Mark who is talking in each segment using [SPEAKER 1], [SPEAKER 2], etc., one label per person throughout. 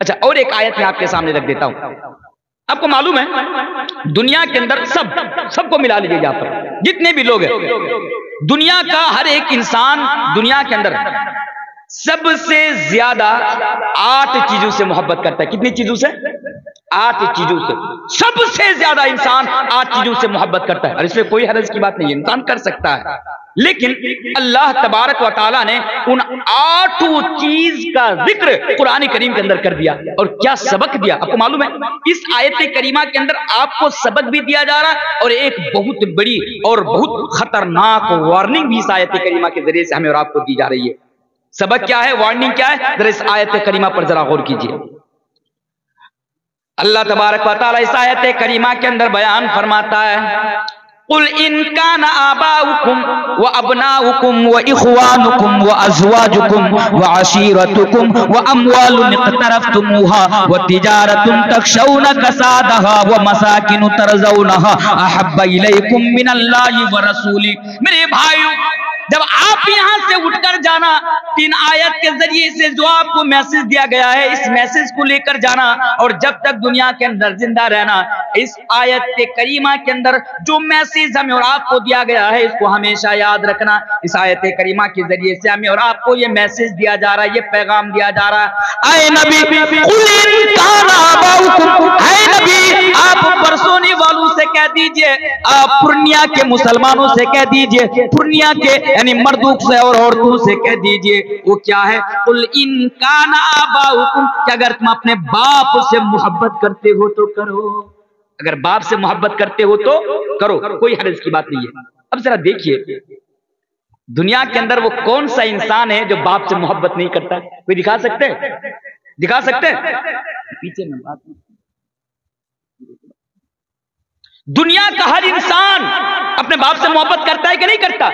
[SPEAKER 1] اچھا اور ایک آیت میں آپ کے سامنے رکھ دیتا ہوں. آپ کو معلوم ہے دنیا کے اندر سب کو ملا لیجیے یہاں پر جتنے بھی لوگ ہیں, دنیا کا ہر ایک انسان دنیا کے اندر سب سے زیادہ 8 چیزوں سے محبت کرتا ہے. کتنی چیزوں سے؟ 8 چیزوں سے. سب سے زیادہ انسان 8 چیزوں سے محبت کرتا ہے, اور اس میں کوئی حرج کی بات نہیں ہے, انسان کر سکتا ہے. لیکن اللہ تبارک و تعالیٰ نے ان 8 چیز کا ذکر قرآن کریم کے اندر کر دیا. اور کیا سبق دیا آپ کو معلوم ہے؟ اس آیت کریمہ کے اندر آپ کو سبق بھی دیا جا رہا ہے, اور ایک بہت بڑی اور بہت خطرناک وارننگ بھی اس آیت کریمہ کے ذریعے سے ہمیں اور آپ کو دی جا رہی ہے. سبق کیا ہے, وارننگ کیا ہے؟ ذرا اس آیت کریمہ پر ذرا غور کیجیے. اللہ تبارک و تعالیٰ اس آیت کریمہ کے اندر بیان فرماتا ہے, قل ان کان آباؤکم وابناؤکم واخوانکم وازواجکم وعشیرتکم واموال اقترفتموها وتجارت تخشون کسادها ومساکن ترضونها احب الیکم من اللہ ورسولہ. میرے بھائیو, جب آپ یہاں سے اٹھ کر جانا, 3 آیت کے ذریعے سے جو آپ کو میسج دیا گیا ہے, اس میسج کو لے کر جانا, اور جب تک دنیا کے اندر زندہ رہنا, اس آیت کریمہ کے اندر جو میسج ہمیں اور آپ کو دیا گیا ہے اس کو ہمیشہ یاد رکھنا. اس آیت کریمہ کے ذریعے سے ہمیں اور آپ کو یہ میسج دیا جا رہا ہے, یہ پیغام دیا جا رہا ہے. اے نبی قل ان کان آباؤکم, اے نبی آپ برسونے والوں سے کہہ دیجئے, آپ پورنیا کے مسلمانوں سے کہہ دیجئے, پورنیا کے یعنی مردوں سے اور عورتوں سے کہہ دیجئے, وہ کیا ہے؟ قل ان کان آباؤکم, کہ اگر تم اپنے باپ سے محبت کرتے ہو تو کرو, اگر باپ سے محبت کرتے ہو تو کرو, کوئی حرج کی بات نہیں ہے. اب ذرا دیکھیے دنیا کے اندر وہ کون سا انسان ہے جو باپ سے محبت نہیں کرتا؟ کوئی دکھا سکتے ہیں؟ دکھا سکتے ہیں؟ پیچھے میں بات نہیں. دنیا کا ہر انسان اپنے باپ سے محبت کرتا ہے کہ نہیں کرتا؟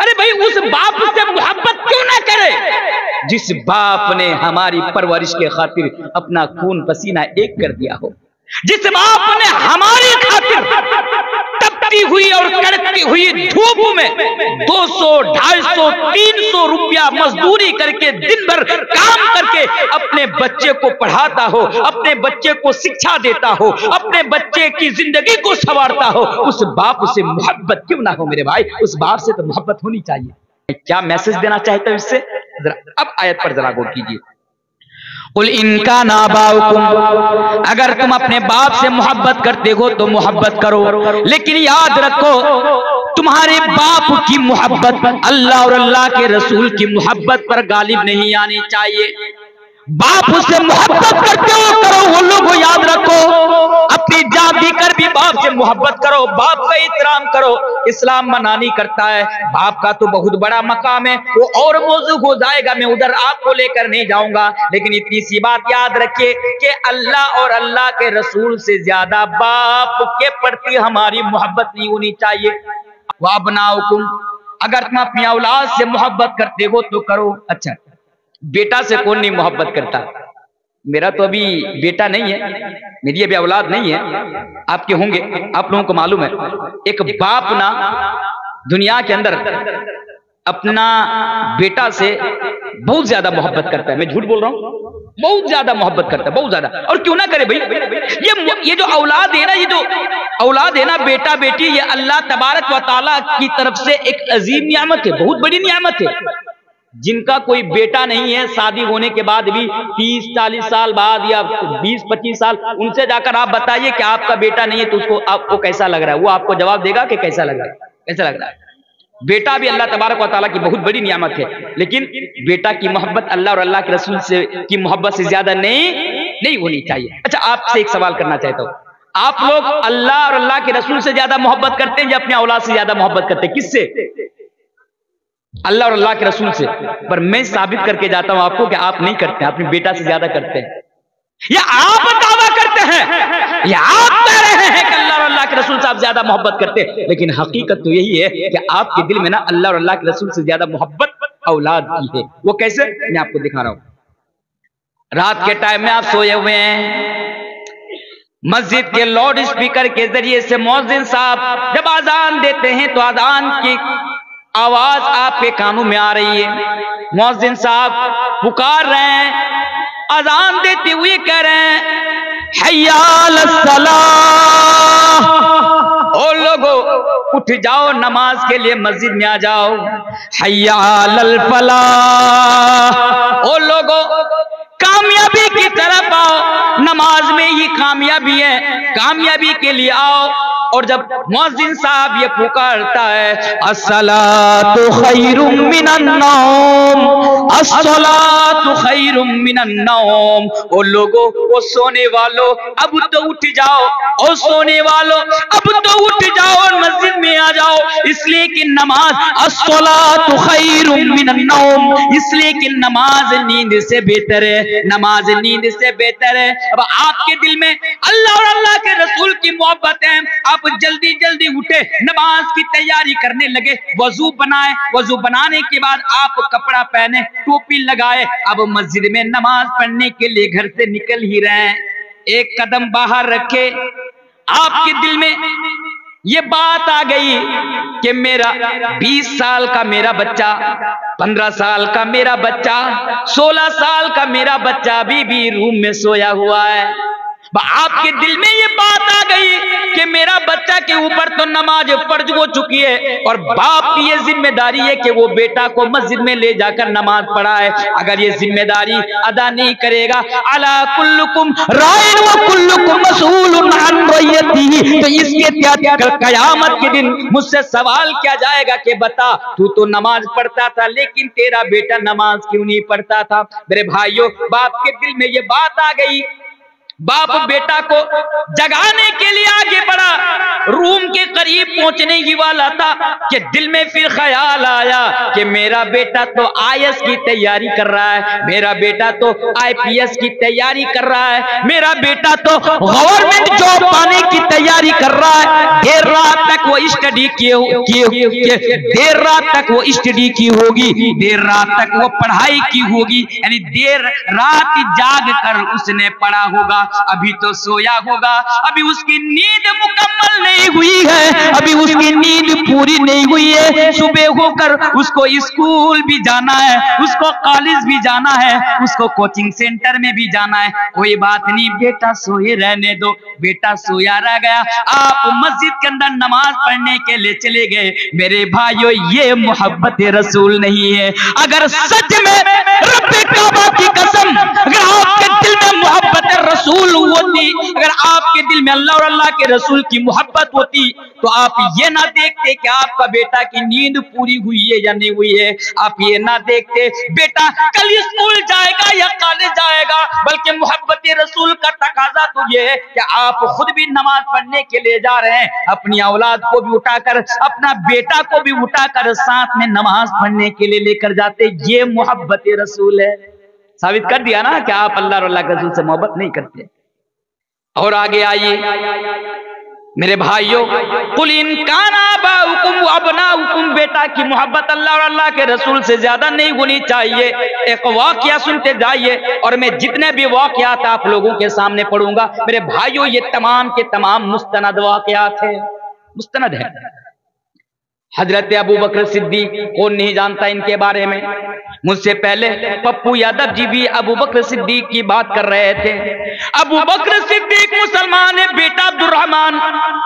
[SPEAKER 1] ارے بھائی اس باپ سے محبت کیوں نہ کرے جس باپ نے ہماری پرورش کے خاطر اپنا خون پسینہ ایک کر دیا ہو, جس باپ نے ہماری خاطر تپتی ہوئی اور کڑکتی ہوئی دھوپ میں 200, 250, 300 روپیہ مزدوری کر کے دن بھر کام کر کے اپنے بچے کو پڑھاتا ہو, اپنے بچے کو شکشا دیتا ہو, اپنے بچے کی زندگی کو سنوارتا ہو, اس باپ سے محبت کیوں نہ ہو میرے بھائی؟ اس باپ سے تو محبت ہونی چاہیے. کیا میسج دینا چاہتا ہوں اس سے؟ اب آیت پر ذرا غور کیجیے. قل ان کان آباؤکم, اگر تم اپنے باپ سے محبت کرتے ہو تو محبت کرو, لیکن یاد رکھو تمہارے باپ کی محبت اللہ اور اللہ کے رسول کی محبت پر غالب نہیں آنی چاہیے. باپ سے محبت کرتے ہو کرو, وہ لوگ یاد رکھو, اپنی جان دی کر بھی باپ سے محبت کرو, باپ کا احترام کرو. اسلام منع نہیں کرتا ہے, باپ کا تو بہت بڑا مقام ہے, وہ اور موضوع ہو جائے گا, میں ادھر آپ کو لے کر نہیں جاؤں گا. لیکن اتنی سی بات یاد رکھیے کہ اللہ اور اللہ کے رسول سے زیادہ باپ کے پرتی ہماری محبت نہیں ہونی چاہیے. وابناؤکم, اگر تم اپنی اولاد سے محبت کرتے ہو تو کرو. اچھا بیٹا سے کون نہیں محبت کرتا؟ میرا تو ابھی بیٹا نہیں ہے, میری ابھی اولاد نہیں ہے, آپ کے ہوں گے, آپ لوگوں کو معلوم ہے. ایک باپ نا دنیا کے اندر اپنا بیٹا سے بہت زیادہ محبت کرتا ہے, میں جھوٹ بول رہا ہوں؟ بہت زیادہ محبت کرتا ہے, بہت زیادہ. اور کیوں نہ کرے بھائی, یہ جو اولاد ہے نا, یہ جو اولاد ہے نا, بیٹا بیٹی, یہ اللہ تبارک و تعالیٰ کی طرف سے ایک عظیم نعمت ہے, بہت بڑی نعمت ہے. جن کا کوئی بیٹا نہیں ہے, شادی ہونے کے بعد بھی 30-40 سال بعد یا 20-25 سال, ان سے جا کر آپ بتائیے کہ آپ کا بیٹا نہیں ہے تو اس کو آپ کو کیسا لگ رہا ہے؟ وہ آپ کو جواب دے گا کہ کیسا لگ رہا ہے, کیسا لگ رہا ہے. بیٹا بھی اللہ تبارک و تعالیٰ کی بہت بڑی نعمت ہے, لیکن بیٹا کی محبت اللہ اور اللہ کے رسول سے کی محبت سے زیادہ نہیں ہونی چاہیے. اچھا آپ سے ایک سوال کرنا چاہتا ہوں, آپ لوگ اللہ اور اللہ کے رسول سے زیادہ محبت کرتے ہیں یا اپنے اولاد سے زیادہ محبت کرتے ہیں؟ کس سے؟ اللہ اور اللہ کے رسول سے. پر میں ثابت کر کے جاتا ہوں آپ کو کہ آپ نہیں کرتے ہیں, اپنے بیٹا سے زیادہ کرتے ہیں. یا آپ دعویٰ کرتے ہیں, یا آپ کہہ رہے ہیں کہ اللہ اور اللہ کے رسول سے آپ زیادہ محبت کرتے ہیں, لیکن حقیقت تو یہی ہے کہ آپ کے دل میں نا اللہ اور اللہ کے رسول سے زیادہ محبت اولاد کی ہے. وہ کیسے؟ میں آپ کو دکھا رہا ہوں. رات کے ٹائم میں آپ سوئے ہوئے ہیں, مسجد کے لاؤڈ اسپیکر کے ذریعے سے مؤذن صاحب جب اذان دیتے ہیں تو اذان کی آواز آپ کے کانوں میں آ رہی ہے, مؤذن صاحب پکار رہے ہیں अजान देते हुए कह रहे हैं हय्या अलस सलाह, ओ लोगो उठ जाओ नमाज के लिए मस्जिद में आ जाओ। हय्या अलल फलाह, ओ लोगो कामयाबी की तरफ आओ, नमाज में ही कामयाबी है, कामयाबी के लिए आओ। और जब मुअज्जिन साहब ये पुकारता है अस्सलातु खैरुम मिनन नौम, अस्सलातु खैरुम मिनन नौम, ओ लोगों, ओ सोने वालों अब तो उठ जाओ, ओ सोने वालों अब तो उठ जाओ और मस्जिद में आ जाओ, इसलिए कि नमाज अस्सलातु खैरुम मिनन नौम, इसलिए कि नमाज नींद से बेहतर है, नमाज नींद से बेहतर है। अब आपके दिल में अल्लाह और अल्लाह के रसूल की मोहब्बत है, आप जल्दी जल्दी उठे, नमाज की तैयारी करने लगे, वजू बनाए, वजू बनाने के बाद आप कपड़ा पहने, टोपी लगाए, अब मस्जिद में नमाज पढ़ने के लिए घर से निकल ही रहे हैं। एक कदम बाहर रखे, आपके दिल में ये बात आ गई कि मेरा 20 साल का मेरा बच्चा, 15 साल का मेरा बच्चा, 16 साल का मेरा बच्चा अभी भी रूम में सोया हुआ है। आपके दिल में ये बात आ गई कि मेरा बच्चा के ऊपर तो नमाज फर्ज हो चुकी है और बाप की ये जिम्मेदारी है कि वो बेटा को मस्जिद में ले जाकर नमाज पढ़ाए। अगर ये जिम्मेदारी अदा नहीं करेगा, अला कुल्लुकुम राइन व कुल्लुकुम मसऊलुन अन रयतिही, तो इसके कल कयामत के दिन मुझसे सवाल किया जाएगा कि बता, तू तो नमाज पढ़ता था लेकिन तेरा बेटा नमाज क्यों नहीं पढ़ता था। मेरे भाइयों, बाप के दिल में ये बात आ गई, बाप बेटा को जगाने के लिए आगे बढ़ा, रूम के करीब पहुंचने ही वाला था कि दिल में फिर ख्याल आया कि मेरा बेटा तो आईएएस की तैयारी कर रहा है, मेरा बेटा तो आईपीएस की तैयारी कर रहा है, मेरा बेटा तो गवर्नमेंट जॉब पाने की तैयारी कर रहा है। देर रात तक वो स्टडी देर रात तक वो स्टडी की होगी, देर रात तक वो पढ़ाई की होगी, यानी देर रात जाग कर उसने पढ़ा होगा, अभी तो सोया होगा, अभी उसकी नींद मुकम्मल नहीं हुई है, अभी उसकी नींद पूरी नहीं हुई है। सुबह होकर उसको स्कूल भी जाना है, उसको कॉलेज भी जाना है, उसको कोचिंग सेंटर में भी जाना है। कोई बात नहीं, बेटा सोए रहने दो, बेटा सोया रह गया। आप मस्जिद के अंदर नमाज पढ़ने के लिए चले गए। मेरे भाइयों, ये मोहब्बत रसूल नहीं है। अगर सच में रब्बे काबा की कसम, अगर आपके दिल में मोहब्बत रसूल होती, अगर आपके दिल में अल्लाह और अल्लाह के रसूल की मोहब्बत होती, तो आप ये ना देखते कि आपका बेटा की नींद पूरी हुई है या नहीं हुई है, आप ये ना देखते बेटा कल स्कूल जाएगा या कॉलेज जाएगा, बल्कि मोहब्बत रसूल का तकाजा तो ये है कि आप खुद भी नमाज पढ़ने के लिए जा रहे हैं, अपनी औलाद को भी उठाकर, अपना बेटा को भी उठाकर साथ में नमाज पढ़ने के लिए लेकर जाते। ये मोहब्बत रसूल है। साबित कर दिया ना कि आप अल्लाह और अल्लाह के रसूल से मोहब्बत नहीं करते। और आगे आइए मेरे भाइयों, कुल इन काना आबाउकुम व अबनाउकुम, बेटा की मोहब्बत अल्लाह और अल्लाह के रसूल से ज्यादा नहीं होनी चाहिए। एक वाकया सुनते जाइए और मैं जितने भी वाकयात आप लोगों के सामने पढ़ूंगा मेरे भाइयों, ये तमाम के तमाम मुस्तनद वाकयात है, मुस्तनद है। हजरत अबू बकर सिद्दीक, कौन नहीं जानता इनके बारे में। मुझसे पहले पप्पू यादव जी भी अबू बकर सिद्दीक की बात कर रहे थे। अबू बकर सिद्दीक मुसलमान है, बेटा अब्दुर्रहमान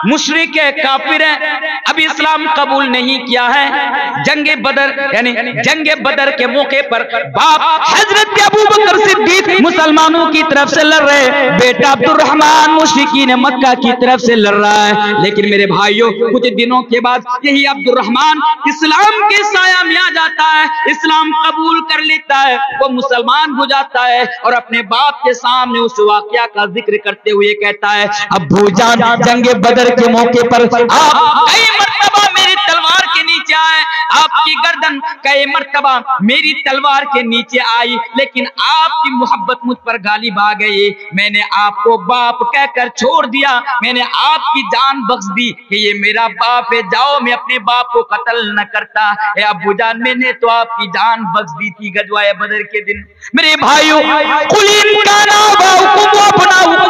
[SPEAKER 1] मुशरिक है, काफिर है, अभी इस्लाम कबूल नहीं किया है। जंगे बदर यानी जंगे बदर के मौके पर बाप हजरत अबू बकर सिद्दीक मुसलमानों की तरफ से लड़ रहे, बेटा अब्दुर्रहमान मुशरिकीन मक्का की तरफ से लड़ रहा है। लेकिन मेरे भाइयों, कुछ दिनों के बाद यही अब्दुर्रहमान इस्लाम के साया में आ जाता है, इस्लाम कबूल कर लेता है, वो मुसलमान हो जाता है और अपने बाप के सामने उस वाकया का जिक्र करते हुए कहता है, अब्बू जान, जंगे बदर के मौके पर आप कई मर्तबा मेरी तलवार के नीचे आए, आपकी गर्दन कई मर्तबा मेरी तलवार के नीचे आई, लेकिन आपकी मोहब्बत मुझ पर गालिब आ गई, मैंने आपको बाप कहकर छोड़ दिया, मैंने आपकी जान बख्श दी कि ये मेरा बाप है, जाओ मैं अपने बाप को कत्ल न करता। अब्बू जान, मैंने तो आपकी जान बख्श दी थी गजवाए बदर के दिन। मेरे भाइयों,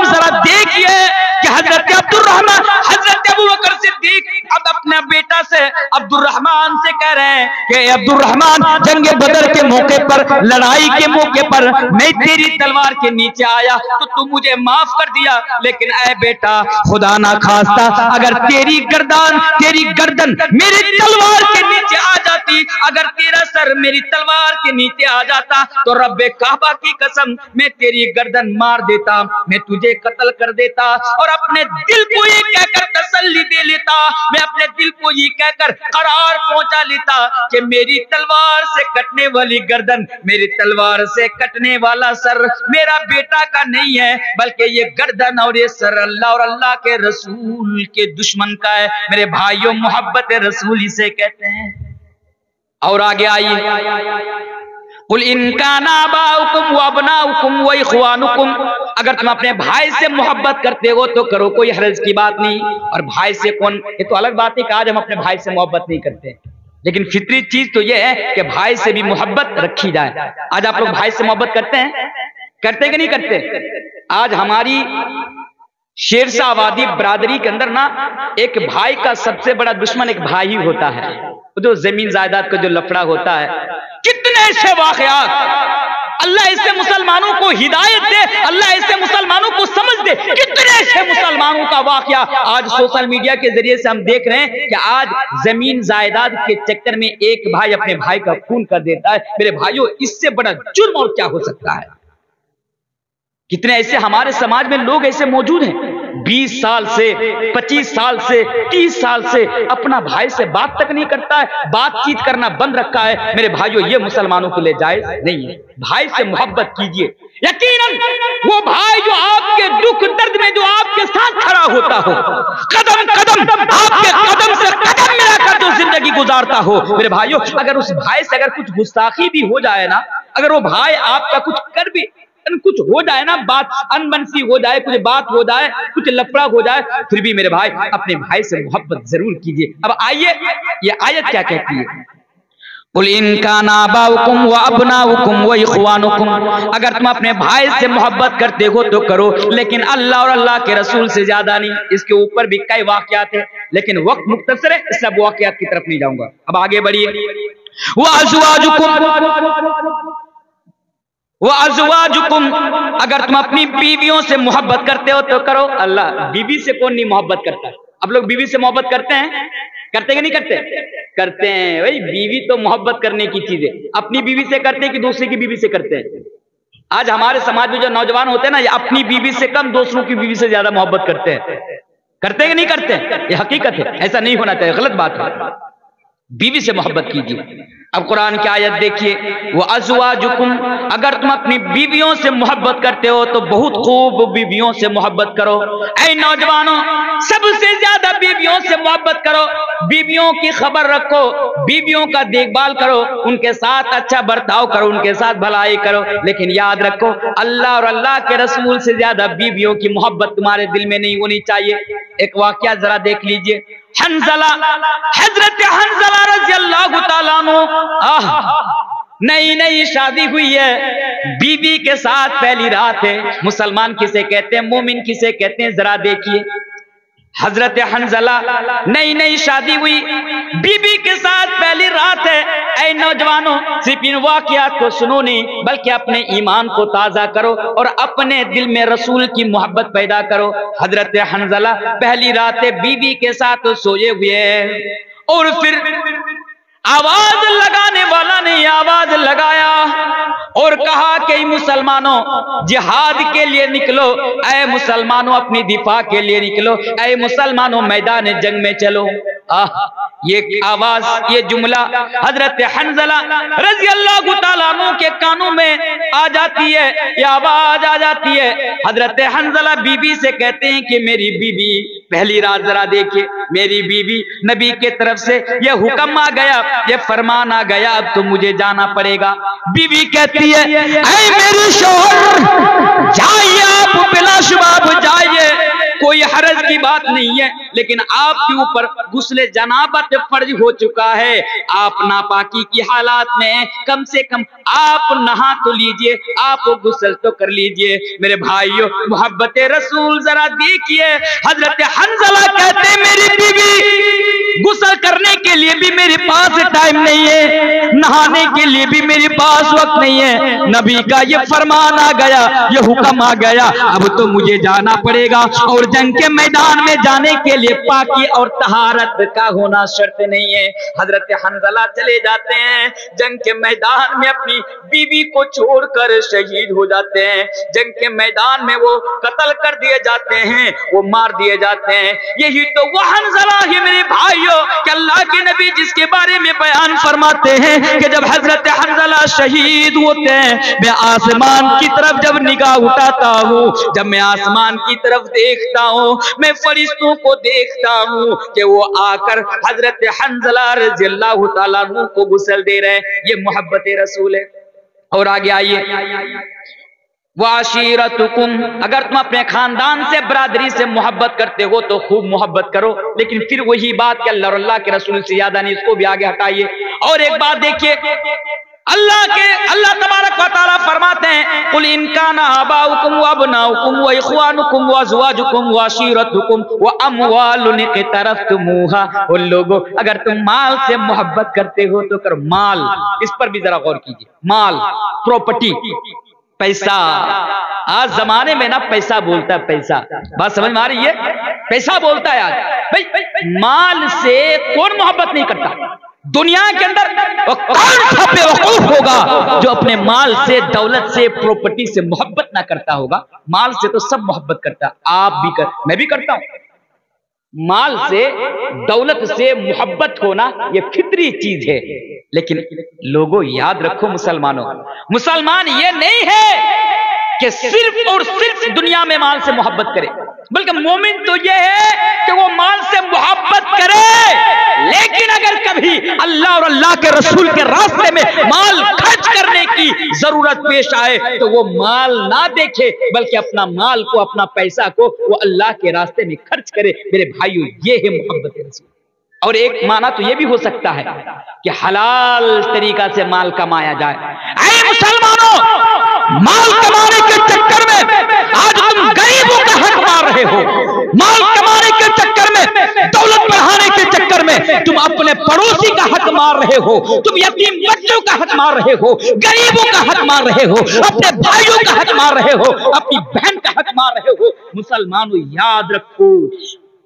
[SPEAKER 1] जरा देखिए कि हजरत अब्दुर्रहमान, हजरत अबू बकर सिद्दीक अब अपने बेटा से, अब अब्दुर्रहमान से कह रहे हैं कि अब्दुर्रहमान, जंग बदर के मौके पर, लड़ाई के मौके पर मैं तेरी तलवार के नीचे आया तो तू मुझे माफ कर दिया, लेकिन ऐ बेटा खुदा ना खास्ता अगर तेरी गर्दन मेरी तलवार के नीचे आ जाती, अगर तेरा सर मेरी तलवार के नीचे आ जाता तो रब्बे काबा की कसम मैं तेरी गर्दन मार देता, मैं तुझे कत्ल कर देता और अपने दिल को ये कहकर तसल्ली दे लेता, मैं अपने दिल को ये कहकर करार पहुंचा लेता कि मेरी तलवार से कटने वाली गर्दन, मेरी तलवार से कटने वाला सर मेरा बेटा का नहीं है, बल्कि ये गर्दन और ये सर अल्लाह और अल्लाह के रसूल के दुश्मन का है। मेरे भाइयों, मोहब्बत रसूल इसे कहते हैं। और आगे आइए, कुल इनकाना आबाउकुम व अबनाउकुम व इख्वानुकुम, अगर तुम अपने भाई से मोहब्बत करते हो तो करो, कोई हर्ज की बात नहीं। और भाई से कौन, ये तो अलग बात है कि आज हम अपने भाई से मोहब्बत नहीं करते, लेकिन फितरी चीज तो ये है कि भाई से भी मोहब्बत रखी जाए। आज आप लोग भाई से मोहब्बत करते हैं कि नहीं करते? आज हमारी शेरशाह आबादी बरादरी के अंदर ना एक भाई का सबसे बड़ा दुश्मन एक भाई ही होता है, जो जमीन जायदाद का जो लफड़ा होता है। कितने ऐसे वाकयात, अल्लाह इससे मुसलमानों को हिदायत दे, अल्लाह इससे मुसलमानों को समझ दे। कितने ऐसे मुसलमानों का वाकया आज सोशल मीडिया के जरिए से हम देख रहे हैं कि आज जमीन जायदाद के चक्कर में एक भाई अपने भाई का खून कर देता है। मेरे भाइयों, इससे बड़ा जुर्म और क्या हो सकता है? कितने ऐसे हमारे समाज में लोग ऐसे मौजूद हैं, 20 साल से, 25 साल से, 30 साल से अपना भाई से बात तक नहीं करता है, बातचीत करना बंद रखा है। मेरे भाइयों, ये मुसलमानों के लिए जायज नहीं है। भाई से मोहब्बत कीजिए। यकीनन वो भाई जो आपके दुख दर्द में जो आपके साथ खड़ा होता हो, कदम कदम आपके कदम से कदम मिलाकर जो जिंदगी गुजारता हो, मेरे भाइयों, अगर उस भाई से अगर कुछ गुस्ताखी भी हो जाए ना, अगर वो भाई आपका कुछ कर भी कुछ हो जाए ना, बात अनबनसी हो जाए, कुछ बात हो जाए, कुछ लफड़ा हो जाए, फिर भी मेरे भाई अपने भाई से मोहब्बत जरूर कीजिए। अब आइए, ये आयत क्या कहती है? कुल इन काना आबाउकुम व अबनाउकुम व इख्वानुकुम, अगर तुम अपने भाई से मोहब्बत करते हो तो करो, लेकिन अल्लाह और अल्लाह के रसूल से ज्यादा नहीं। इसके ऊपर भी कई वाकयात है, लेकिन वक्त मुख्तसर है, इस सब वाकयात की तरफ नहीं जाऊंगा। अब आगे बढ़िए। व अज़वाजुकुम, अगर तुम अपनी बीवियों से मोहब्बत करते हो तो करो। अल्लाह, बीवी से कौन नहीं मोहब्बत करता? आप लोग बीवी से मोहब्बत करते हैं कि नहीं करते? करते हैं भाई। बीवी तो मोहब्बत करने की चीज है। अपनी बीवी से करते हैं कि दूसरे की बीवी से करते हैं? आज हमारे समाज में जो नौजवान होते हैं ना, ये अपनी बीवी से कम दूसरों की बीवी से ज्यादा मोहब्बत करते हैं। करते हैं कि नहीं करते? ये हकीकत है, ऐसा नहीं होना चाहिए, गलत बात है। बीवी से मोहब्बत कीजिए। अब कुरान की आयत देखिए, वो अज़वाजुकुम, अगर तुम अपनी बीवियों से मोहब्बत करते हो तो बहुत खूब बीवियों से मोहब्बत करो। ऐ नौजवानों, सबसे ज्यादा बीवियों से मोहब्बत करो, बीवियों की खबर रखो, बीवियों का देखभाल करो, उनके साथ अच्छा बर्ताव करो, उनके साथ भलाई करो। लेकिन याद रखो, अल्लाह और अल्लाह के रसूल से ज्यादा बीवियों की मोहब्बत तुम्हारे दिल में नहीं होनी चाहिए। एक वाकया जरा देख लीजिए। हंज़ला, हजरत हंज़ला रज़ी अल्लाह तआला अन्हु, नई नई शादी हुई है, बीवी के साथ पहली रात है। मुसलमान किसे कहते हैं, मोमिन किसे कहते हैं, जरा देखिए। हजरत हंज़ला, नई नई शादी हुई, बीबी के साथ पहली रात है। ऐ नौजवानों, सिर्फ इन वाकयात को सुनो नहीं, बल्कि अपने ईमान को ताजा करो और अपने दिल में रसूल की मोहब्बत पैदा करो। हजरत हंज़ला पहली रात बीबी के साथ सोए हुए हैं, और फिर आवाज लगाने वाला ने आवाज लगाया और कहा कि मुसलमानों, जिहाद के लिए निकलो, ऐ मुसलमानों अपनी दिफा के लिए निकलो, ऐ मुसलमानों मैदान जंग में चलो। ये आवाज, ये जुमला हजरत हंज़ला रज़ी अल्लाह तआला अन्हु के कानों में आ जाती है, ये आवाज आ जाती है। हजरत हंज़ला बीबी से कहते हैं कि मेरी बीबी, पहली रात जरा देखिए, मेरी बीबी, नबी के तरफ से ये हुक्म आ गया, ये फरमान आ गया, अब तो मुझे जाना पड़ेगा। बीबी कहती है, ऐ मेरे शौहर, जाइए आप, बिला शुबा आप जाइए, कोई हरज की बात नहीं है, लेकिन आपके ऊपर गुस्ले जनाबत फर्ज हो चुका है। आप नापाकी की हालात में कम से कम आप नहा तो लीजिए, आप गुस्ल तो कर लीजिए। मेरे भाइयों, मोहब्बत रसूल जरा देखिए। हजरत हंज़ला कहते मेरी बीवी गुस्ल करने के लिए भी मेरे पास टाइम नहीं है, नहाने के लिए भी मेरे पास वक्त नहीं है। नबी का ये फरमान आ गया, ये हुक्म आ गया, अब तो मुझे जाना पड़ेगा। और जंग के मैदान में जाने के लिए पाकी और तहारत का होना शर्त नहीं है। हजरत हंज़ला चले जाते हैं जंग के मैदान में, अपनी बीवी को छोड़कर शहीद हो जाते हैं। जंग के मैदान में वो कत्ल कर दिए जाते हैं, वो मार दिए जाते हैं। यही तो वो हंज़ला है मेरे भाइयों कि अल्लाह के नबी जिसके बारे में बयान फरमाते हैं कि जब हजरत हंज़ला शहीद होते हैं, मैं आसमान की तरफ जब निगाह उठाता हूँ, जब मैं आसमान की तरफ देखता हूँ, मैं फरिश्तों को देखता हूँ कि वो आकर हजरत हंज़ला रज़ियल्लाहु ताला अन्हु को गुस्ल दे रहे हैं। ये मोहब्बत रसूल है। और आगे आइए, वाशिरतुकुम, अगर तुम अपने खानदान से बरादरी से मोहब्बत करते हो तो खूब मोहब्बत करो, लेकिन फिर वही बात कि अल्लाह और अल्लाह के रसूल से ज्यादा नहीं, इसको भी आगे हटाइए। और एक बात देखिए, अल्लाह तबारक व तआला फरमाते हैं, कुल इन काना आबाउकुम व अबनाउकुम व इख्वानुकुम व अज़वाजुकुम व अशीरतुकुम व अमवालुन इक़तरफ़्तुमूहा। उन लोगों, अगर तुम माल से मोहब्बत करते हो तो करो। माल, इस पर भी जरा गौर कीजिए। माल, प्रॉपर्टी, पैसा। आज जमाने में ना पैसा बोलता है, पैसा, बात समझ में आ रही है? पैसा बोलता है आज। भाई माल से कौन मोहब्बत नहीं करता दुनिया के अंदर? कौन सा बेवकूफ होगा जो अपने माल से, दौलत से, प्रॉपर्टी से मोहब्बत ना करता होगा? माल से तो सब मोहब्बत करता है, आप भी कर, मैं भी करता हूं। माल से, दौलत से मोहब्बत होना ये फितरी चीज है। लेकिन लोगों याद रखो मुसलमानों, मुसलमान ये नहीं है कि सिर्फ और सिर्फ दुनिया में माल से मोहब्बत करे, बल्कि मोमिन तो ये है कि वो माल से मोहब्बत करे, लेकिन अगर कभी अल्लाह और अल्लाह के रसूल के रास्ते में माल खर्च करने की जरूरत पेश आए तो वो माल ना देखे, बल्कि अपना माल को, अपना पैसा को वो अल्लाह के रास्ते में खर्च करे। मेरे भाइयों, ये है मोहब्बत रसूल। और एक माना तो ये भी हो सकता है कि हलाल तरीका से माल कमाया जाए। ऐ मुसलमानों, माल कमाने के चक्कर में आज तुम गरीबों का हक मार रहे हो, माल कमाने के चक्कर में, दौलत बढ़ाने के चक्कर में तुम अपने पड़ोसी का हक मार रहे हो, तुम यतीम बच्चों का हक मार रहे हो, गरीबों का हक मार रहे हो, अपने भाइयों का हक मार रहे हो, अपनी बहन का हक मार रहे हो। मुसलमानों याद रखो,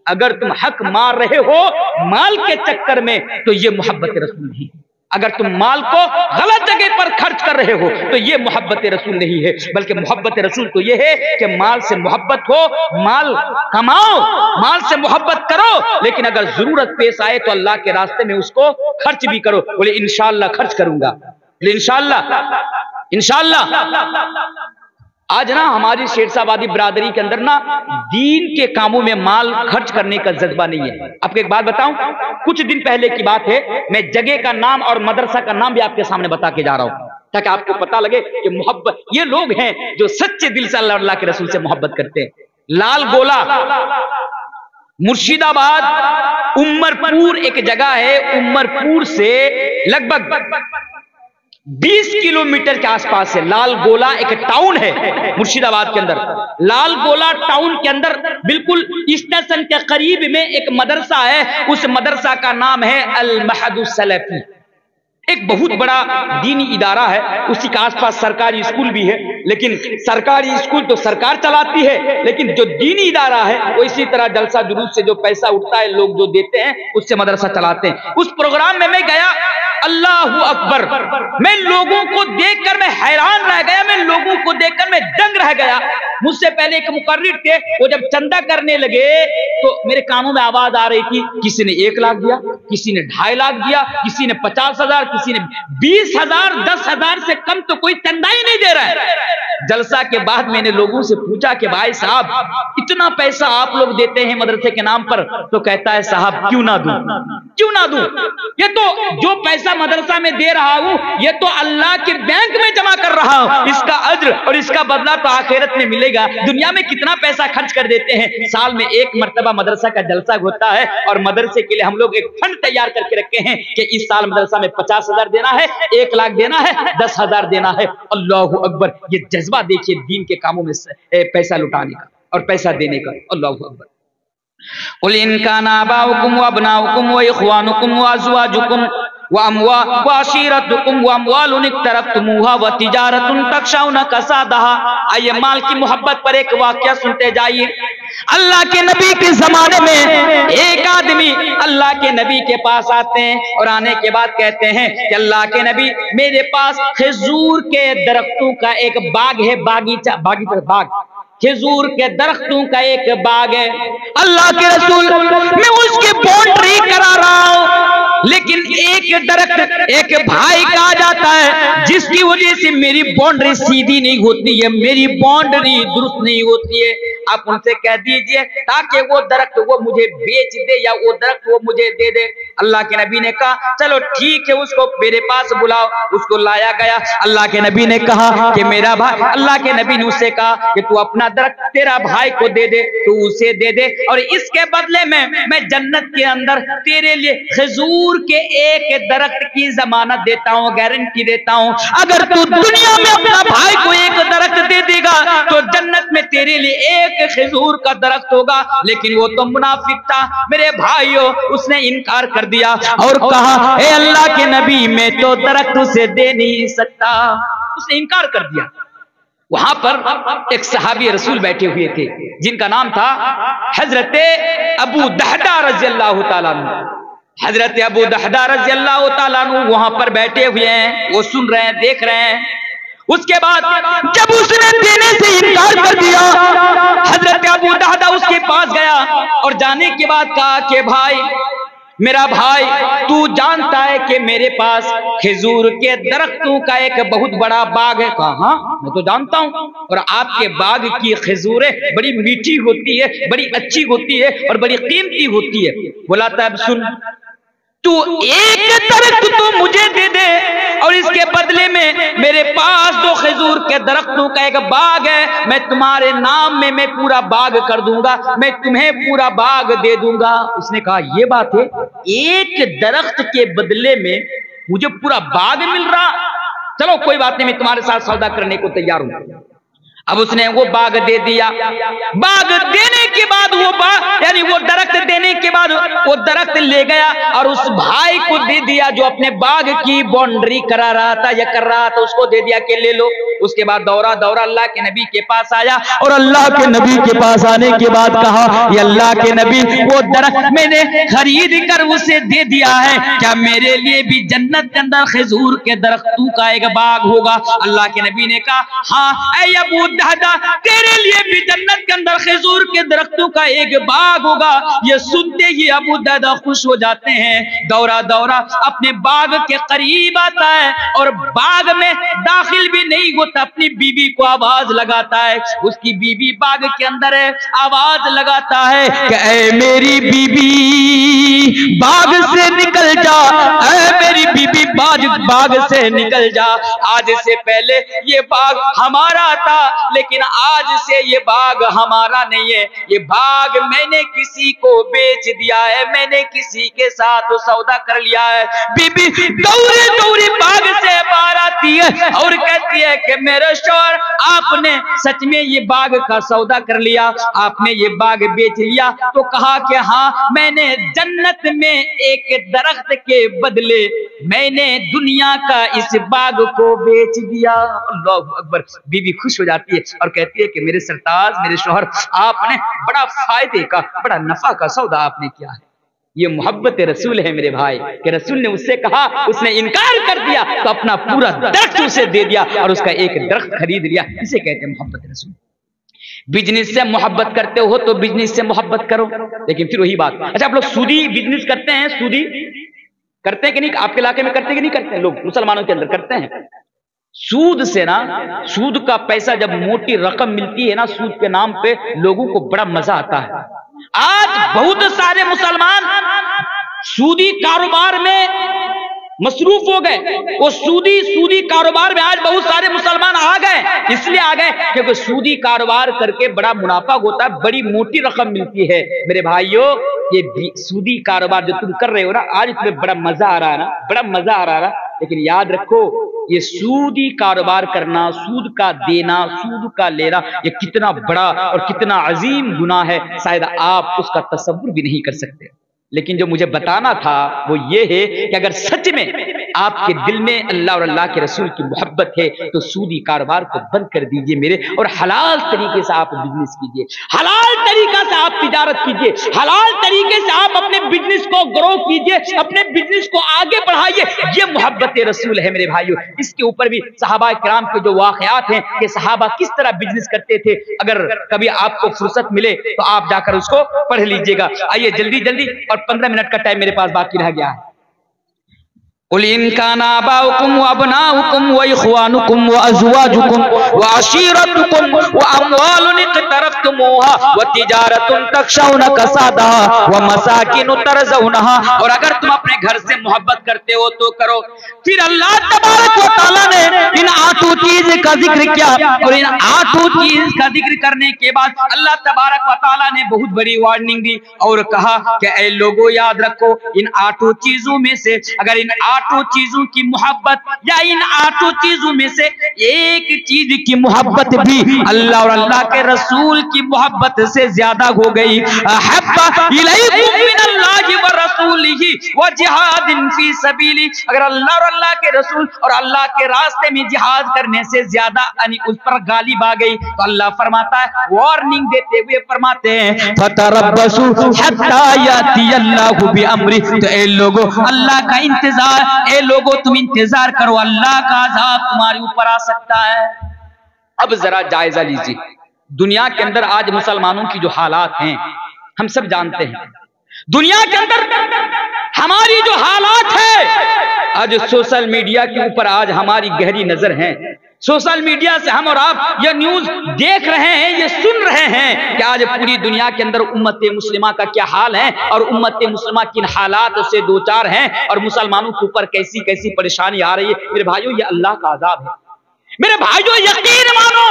[SPEAKER 1] अगर तुम हक मार रहे हो माल के चक्कर में तो ये मोहब्बत रसूल नहीं। अगर तुम माल को गलत जगह पर खर्च कर रहे हो तो ये मोहब्बत रसूल नहीं है, बल्कि मोहब्बत रसूल तो ये है कि माल से मोहब्बत हो, माल कमाओ, माल से मोहब्बत करो, लेकिन अगर जरूरत पेश आए तो अल्लाह के रास्ते में उसको खर्च भी करो। बोले इंशाअल्लाह खर्च करूंगा, बोले इंशाअल्लाह, इंशाअल्लाह। आज ना हमारी शेरशाहबादी बिरादरी के अंदर ना दीन के कामों में माल खर्च करने का जज्बा नहीं है। आपको एक बात बताऊं, कुछ दिन पहले की बात है, मैं जगह का नाम और मदरसा का नाम भी आपके सामने बता के जा रहा हूं ताकि आपको पता लगे कि मोहब्बत, ये लोग हैं जो सच्चे दिल से अल्लाह अल्लाह के रसूल से मोहब्बत करते हैं। लाल गोला, मुर्शिदाबाद, उमरपुर एक जगह है, उमरपुर से लगभग 20 किलोमीटर के आसपास है। लाल गोला एक टाउन है मुर्शिदाबाद के अंदर। लाल गोला टाउन के अंदर बिल्कुल स्टेशन के करीब में एक मदरसा है, उस मदरसा का नाम है अल महद सलफी। एक बहुत बड़ा दीनी इदारा है, उसी के आसपास सरकारी स्कूल भी है, लेकिन सरकारी स्कूल तो सरकार चलाती है, लेकिन जो दीनी इदारा है वो इसी तरह जलसा जुलूस से जो पैसा उठता है, लोग जो देते हैं उससे मदरसा चलाते हैं। उस प्रोग्राम में मैं गया, अल्लाहू अकबर, मैं लोगों को देखकर मैं हैरान रह गया, मैं लोगों को देखकर मैं दंग रह गया। मुझसे पहले एक मुकर्रिर थे, वो जब चंदा करने लगे तो मेरे कानों में आवाज आ रही थी, किसी ने 1 लाख दिया, किसी ने 2.5 लाख दिया, किसी ने 50,000, किसी ने 20,000, 10,000 से कम तो कोई चंदा ही नहीं दे रहा है। जलसा के बाद मैंने लोगों से पूछा कि भाई साहब इतना पैसा आप लोग देते हैं मदरसे के नाम पर, तो कहता है साहब क्यों ना दूं, क्यों ना दूं, ये तो जो पैसा मदरसा में दे रहा हूं ये तो अल्लाह के बैंक में जमा कर रहा हूं, इसका अज्र और इसका बदला तो आखिरत में मिलेगा। दुनिया में कितना पैसा खर्च कर देते हैं, साल में 1 मर्तबा मदरसा का जलसा होता है और मदरसे के लिए हम लोग एक फंड तैयार करके रखे हैं कि इस साल मदरसा में 50,000 देना है, 1 लाख देना है, 10,000 देना है। अल्लाहू अकबर, ये जज्बा देखिए दीन के कामों में पैसा लुटाने का और पैसा देने का। अल्लाहू अकबर। قل ان کان آباؤکم و ابناؤکم و اخوانکم و ازواجکم وعشیرتکم واموال اقترفتموها وتجارت تخشون کسادها۔ آئیے مال کی محبت پر ایک واقعہ سنتے جائیے۔ اللہ کے نبی کے زمانے میں ایک آدمی اللہ کے نبی کے پاس آتے ہیں اور آنے کے بعد کہتے ہیں کہ اللہ کے نبی میرے پاس کھجور کے درختوں کا ایک باغ ہے، باغ کھجور کے درختوں کا ایک باغ ہے۔ اللہ کے رسول میں اس کی باؤنڈری کرا رہا ہوں، لیکن ایک درخت ایک بھائی کا آ جاتا ہے جس کی وجہ سے میری باؤنڈری سیدھی نہیں ہوتی ہے، میری باؤنڈری درست نہیں ہوتی ہے۔ آپ ان سے کہہ دیجئے تاکہ وہ درخت وہ مجھے بیچ دے یا وہ درخت وہ مجھے دے دے۔ اللہ کے نبی نے کہا چلو ٹھیک ہے، اس کو میرے پاس بلاؤ۔ اس کو لایا گیا۔ اللہ کے نبی نے کہا کہ میرا بھائی، اللہ کے نبی نے اس سے کہا کہ تو اپنا درخت تیرا بھائی کو دے دے، تو اسے دے دے، اور اس کے بدلے میں جنت کے اندر تیرے لیے کھجور کے ایک درخت کی ضمانت دیتا ہوں، گارنٹی دیتا ہوں۔ اگر تو دنیا میں اپنا بھائی کو ایک درخت دے دے گا تو جنت میں تیرے لیے ایک کھجور کا درخت ہوگا۔ لیکن وہ تو منافق تھا میرے بھائیو، اس نے انکار کر دیا اور کہا اے اللہ کے نبی میں تو درخت اسے دے نہیں سکتا، اس نے انکار کر دیا۔ وہاں پر ایک صحابی رسول بیٹھے ہوئے تھے جن کا نام تھا حضرت ابو دحدہ رضی اللہ تعالیٰ عنہ۔ حضرت ابو دحدہ رضی اللہ تعالیٰ عنہ وہاں پر بیٹھے ہوئے ہیں، وہ سن رہے ہیں، دیکھ رہے ہیں۔ اس کے بعد جب اس نے دینے سے انکار کر دیا، حضرت ابو دحدہ اس کے پاس گیا اور جانے کے بعد کہا کہ بھائی، میرا بھائی تو جانتا ہے کہ میرے پاس کھجور کے درختوں کا ایک بہت بڑا باغ ہے؟ کہا ہاں میں تو جانتا ہوں، اور آپ کے باغ کی کھجوریں بڑی میٹھی ہوتی ہے، بڑی اچھی ہوتی ہے اور بڑی قیمتی ہوتی ہے۔ بولا تب سن، تو ایک درخت تو مجھے دے دے اور اس کے بدلے میں میرے پاس دو کھجور کے درختوں کا ایک باغ ہے، میں تمہارے نام میں پورا باغ کر دوں گا، میں تمہیں پورا باغ دے دوں گا۔ اس نے کہا یہ بات ہے، ایک درخت کے بدلے میں مجھے پورا باغ مل رہا، چلو کوئی بات نہیں، میں تمہارے ساتھ سودا کرنے کو تیار ہوں۔ اب اس نے وہ باغ دے دیا۔ باغ دینے کے بعد وہ یعنی وہ درخت دینے کے بعد وہ درخت لے گیا اور اس بھائی کو دے دیا جو اپنے باغ کی باؤنڈری کرا رہا تھا یا کر رہا تھا، اس کو دے دیا کہ لے لو۔ اس کے بعد دورہ اللہ کے نبی کے پاس آیا اور اللہ کے نبی کے پاس آنے کے بعد کہا یہ اللہ کے نبی وہ درخت میں نے خرید کر اسے دے دیا ہے، کیا میرے لیے بھی جنت کے اندر کھجور کے درختوں کا ایک باغ ہوگا؟ اللہ کے نبی نے کہا ہاں اے ابو دحدہ، تیرے لیے بھی جنت کے اندر کھجور کے درختوں کا ایک باغ ہوگا۔ یہ سنتے ہی ابو دحدہ خوش ہو جاتے ہیں۔ دورہ اپنے باغ کے قریب آتا ہے اور باغ میں داخل بھی نہیں ہوتا، اپنی بیوی کو آواز لگاتا ہے۔ اس کی بیوی باغ کے اندر ہے، آواز لگاتا ہے کہ اے میری بیوی باغ سے نکل جا، اے میری بیوی باغ سے نکل جا، آج سے پہلے یہ باغ ہمارا تھا لیکن آج سے یہ باغ ہمارا نہیں ہے، یہ باغ میں نے کسی کو بیچ دیا ہے، میں نے کسی کے ساتھ سودا کر لیا ہے۔ بی بی دوری باغ سے باہر آتی ہے اور کہتی ہے کہ میرے شوہر آپ نے سچ میں یہ باغ کا سودا کر لیا، آپ نے یہ باغ بیچ لیا؟ تو کہا کہ ہاں، میں نے جنت میں ایک درخت کے بدلے میں نے دنیا کا اس باغ کو بیچ دیا۔ اللہ اکبر۔ بی بی خوش ہو جاتی ہے اور کہتی ہے کہ میرے سرتاج، میرے شوہر، آپ نے بڑا فائدے کا، بڑا نفع کا سودا آپ نے کیا ہے۔ یہ محبت رسول ہے میرے بھائی، کہ رسول نے اس سے کہا، اس نے انکار کر دیا تو اپنا پورا درخت اسے دے دیا اور اس کا ایک درخت خرید لیا۔ اسے کہتے ہیں محبت رسول۔ بزنس سے محبت کرتے ہو تو بزنس سے محبت کرو، لیکن پھر وہی بات، اچھا آپ لوگ سودی بزنس کرتے ہیں؟ سودی کرتے ہیں کہ نہیں؟ آپ کے علاقے میں کرتے ہیں کہ نہیں کرتے ہیں؟ لوگ مسلمانوں کے اندر کرتے ہیں۔ سود سے نا، سود کا پیسہ جب موٹی رقم ملتی ہے نا سود کے نام پہ، لوگوں کو بڑا مزہ آتا ہے۔ آج بہت سارے مسلمان سودی کاروبار میں مصروف ہو گئے، وہ سودی کاروبار میں آج بہت سارے مسلمان آ گئے، اس لیے آ گئے کیونکہ سودی کاروبار کر کے بڑا منافع ہوتا ہے، بڑی موٹی رقم ملتی ہے۔ میرے بھائیو، یہ سودی کاروبار جو تم کر رہے ہو نا، آج تمہیں بڑا مزہ آ رہا ہے نا، بڑا مزہ آ رہا ہے نا، لیکن یاد رکھو یہ سودی کاروبار کرنا، سود کا دینا، سود کا لینا، یہ کتنا بڑا اور کتنا عظیم گناہ ہے، شاید آپ اس کا تصور بھی نہیں کر سکتے۔ لیکن جو مجھے بتانا تھا وہ یہ ہے کہ اگر سچ میں آپ کے دل میں اللہ اور اللہ کے رسول کی محبت ہے تو سودی کاروبار کو بند کر دیجئے میرے، اور حلال طریقے سے آپ بزنس کیجئے، حلال طریقہ سے آپ تجارت کیجئے، حلال طریقے سے آپ اپنے بزنس کو گرو کیجئے، اپنے بزنس کو آگے بڑھائیے۔ یہ محبت رسول ہے میرے بھائیو۔ اس کے اوپر بھی صحابہ کرام کے جو واقعات ہیں کہ صحابہ کس طرح بزنس کرتے تھے، اگر کبھی آپ کو فرصت ملے تو آپ جا کر اس کو پڑھ لیجئے گا۔ آئیے جلدی جلدی، اور 15 منٹ کا ٹائم میرے پاس باقی رہ گیا ہے۔ قل ان كان آباؤكم وابناؤكم واخوانكم وازواجكم وعشيرتكم واموال اقترفتموها وتجارة تخشون كسادها ومساكن ترضونها، اور اگر تم اپنے گھر سے محبت کرتے ہو تو کرو۔ پھر اللہ تبارک و تعالیٰ نے ان 8 چیز کا ذکر کیا، اور ان 8 چیز کا ذکر کرنے کے بعد اللہ تبارک و تعالیٰ نے بہت بڑی وارننگ دی اور کہا کہ اے لوگوں یاد رکھو ان 8 چیزوں میں سے اگر ان 8 چیزوں کی محبت یا ان 8 چیزوں میں سے ایک چیز کی محبت بھی اللہ اور اللہ کے رسول کی محبت سے زیادہ ہو گئی، احب الیکم من اللہ ورسولہ وجہاد فی سبیلہ، اگر اللہ اور اللہ کے رسول اور اللہ کے راستے میں جہاد کرنے سے زیادہ اس پر غالب آ گئی تو اللہ فرماتا ہے، وارننگ دیتے ہوئے فرماتے ہیں فتربصوا حتی یاتی اللہ بامرہ، تو اے لوگوں اللہ کا انتظار، اے لوگوں تم انتظار کرو، اللہ کا عذاب تمہارے اوپر آ سکتا ہے۔ اب ذرا جائزہ لیجیے، دنیا کے اندر آج مسلمانوں کی جو حالات ہیں ہم سب جانتے ہیں، دنیا کے اندر ہماری جو حالات ہے، آج سوشل میڈیا کے اوپر آج ہماری گہری نظر ہے۔ سوشل میڈیا سے ہم اور آپ یہ نیوز دیکھ رہے ہیں، یہ سن رہے ہیں کہ آج پوری دنیا کے اندر امت مسلمہ کا کیا حال ہے، اور امت مسلمہ کن حالات سے دوچار ہیں، اور مسلمانوں کے اوپر کیسی کیسی پریشانی آ رہی ہے۔ میرے بھائیو یہ اللہ کا عذاب ہے، میرے بھائیو یقین مانو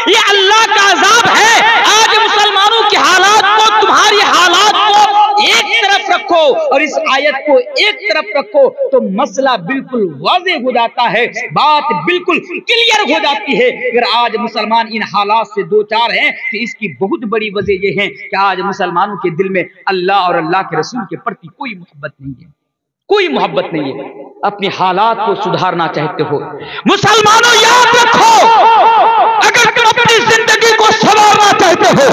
[SPEAKER 1] یہ اللہ کا عذاب ہے۔ آج مسلمانوں کی حالات کو، تمہاری حالات کو ایک طرف رکھو اور اس آیت کو ایک طرف رکھو تو مسئلہ بالکل واضح ہو جاتا ہے، بات بالکل کلیئر ہو جاتی ہے۔ اگر آج مسلمان ان حالات سے دوچار ہیں تو اس کی بہت بڑی وجہ یہ ہے کہ آج مسلمانوں کے دل میں اللہ اور اللہ کے رسول کے پرتی کوئی محبت نہیں ہے، کوئی محبت نہیں ہے۔ اپنی حالات کو سدھارنا چاہتے ہو مسلمانوں یاد رکھو، اگر تم اپنی زندگی کو سنوارنا چاہتے ہو،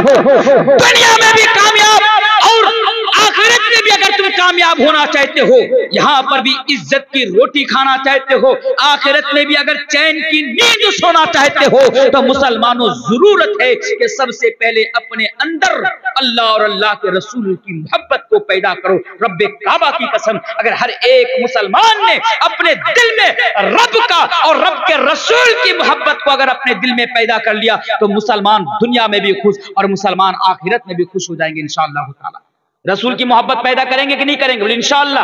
[SPEAKER 1] دنیا میں بھی کامیاب اور آخرت میں بھی اگر تم کامیاب ہونا چاہتے ہو، یہاں پر بھی عزت کی روٹی کھانا چاہتے ہو، آخرت میں بھی اگر چین کی نیند سونا چاہتے ہو، تو مسلمانوں ضرورت ہے کہ سب سے پہلے اپنے اندر اللہ اور اللہ کے رسول کی محبت کو پیدا کرو۔ رب کعبہ کی قسم اگر ہر ایک مسلمان نے اپنے دل میں رب کا اور رب کے رسول کی محبت کو اگر اپنے دل میں پیدا کر لیا تو مسلمان دنیا میں بھی خوش اور مسلمان آخرت میں بھی خوش ہو جائیں گے انشاءاللہ تعالی۔ رسول کی محبت پیدا کریں گے کہ نہیں کریں گے؟ انشاءاللہ۔